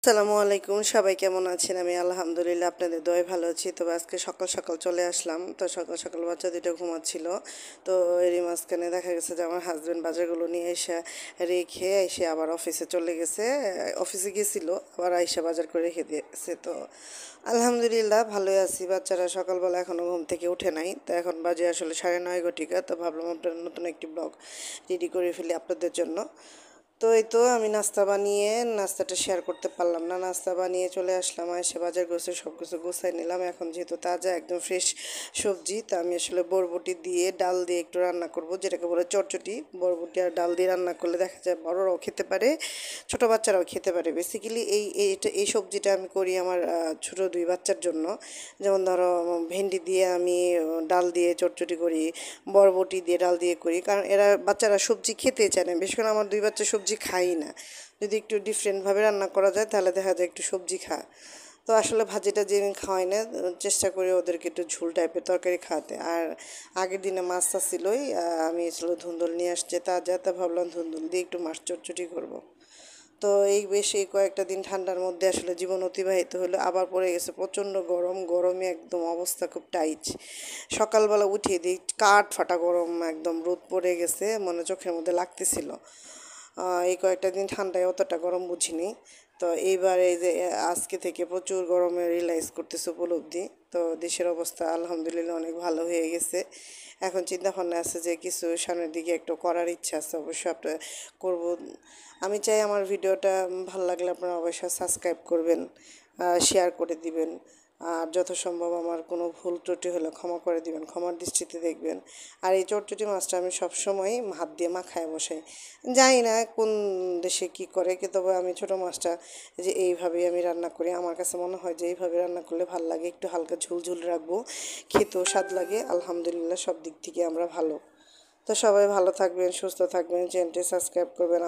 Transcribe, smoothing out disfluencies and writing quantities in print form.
আসসালামু আলাইকুম, সবাই কেমন আছেন? আমি আলহামদুলিল্লাহ আপনাদের দোয়ায় ভালো আছি। তবে আজকে সকাল সকাল চলে আসলাম। তো সকাল সকাল বাচ্চা দুটো ঘুমাচ্ছিল। তো এরই মাঝখানে দেখা গেছে যে আমার হাজবেন্ড বাজারগুলো নিয়ে এসে রেখে এসে আবার অফিসে চলে গেছে। অফিসে গেছিল, আবার আইসা বাজার করে রেখে দিয়েছে। তো আলহামদুলিল্লাহ ভালোই আছি। বাচ্চারা সকালবেলা এখনও ঘুম থেকে উঠে নাই। তো এখন বাজে আসলে 9:30 ঘটিকা। তো ভাবলাম আপনার নতুন একটি ব্লগ রেডি করে ফেলি আপনাদের জন্য। তো এই তো আমি নাস্তাটা শেয়ার করতে পারলাম না। নাস্তা বানিয়ে চলে আসলাম, এসে বাজার গোছায় সব কিছু গুছাই নিলাম। এখন যেহেতু তাজা একদম ফ্রেশ সবজি, তা আমি আসলে বরবটি দিয়ে ডাল দিয়ে একটু রান্না করব, যেটাকে বলে চটচটি। বরবটি আর ডাল দিয়ে রান্না করলে দেখা যায় বড়রাও খেতে পারে, ছোট বাচ্চারাও খেতে পারে। বেসিক্যালি এই সবজিটা আমি করি আমার ছোট দুই বাচ্চার জন্য। যেমন ধরো ভেন্ডি দিয়ে আমি ডাল দিয়ে চটচটি করি, বরবটি দিয়ে ডাল দিয়ে করি, কারণ বাচ্চারা সবজি খেতে চায় না। বিশেষ করে আমার দুই বাচ্চা সবজি খায়ই না। যদি একটু ডিফারেন্টভাবে রান্না করা যায় তাহলে দেখা যায় একটু সবজি খায়। তো আসলে ভাজিটা যেদিন খাওয়াই না, চেষ্টা করি ওদেরকে একটু ঝোল টাইপের তরকারি খাওয়াতে। আর আগের দিনে মাছটা ছিলই, আমি ছিল ধুন্দুল নিয়ে আসছে তাজা, তা ভাবলাম ধুন্দুল দিয়ে একটু মাছ চটচটি করব। তো এই কয়েকটা দিন ঠান্ডার মধ্যে আসলে জীবন অতিবাহিত হলো। আবার পড়ে গেছে প্রচণ্ড গরম, গরমে একদম অবস্থা খুব টাইট। সকালবেলা উঠিয়ে দিই, কাঠ ফাটা গরম, একদম রোদ পড়ে গেছে, মনে চোখের মধ্যে লাগতেছিল। এই কয়েকটা দিন ঠান্ডায় অতটা গরম বুঝিনি। তো এইবার এই যে আজকে থেকে প্রচুর গরমে রিয়েলাইজ করতেছে, উপলব্ধি। তো দেশের অবস্থা আলহামদুলিল্লাহ অনেক ভালো হয়ে গেছে। এখন চিন্তা ভাবনা আছে যে কিছু সামনের দিকে একটু করার ইচ্ছা আছে, অবশ্যই আপনার করব। আমি চাই আমার ভিডিওটা ভালো লাগলে আপনারা অবশ্যই সাবস্ক্রাইব করবেন, শেয়ার করে দিবেন। আর যথাসম্ভব আমার কোনো ভুল ত্রুটি হলে ক্ষমা করে দিবেন, ক্ষমার দৃষ্টিতে দেখবেন। আর এই চটচটি মাছটা আমি সবসময় হাত দিয়ে মাখায় বসাই। জানি না কোন দেশে কি করে, কিন্তু তবে আমি ছোটো মাছটা যে এইভাবেই আমি রান্না করি। আমার কাছে মনে হয় যে এইভাবে রান্না করলে ভালো লাগে, একটু হালকা ঝোল ঝোল রাখবো, খেতেও স্বাদ লাগে। আলহামদুলিল্লাহ সব দিক থেকে আমরা ভালো। তো সবাই ভালো থাকবেন, সুস্থ থাকবেন, চ্যানেলটি সাবস্ক্রাইব করবেন।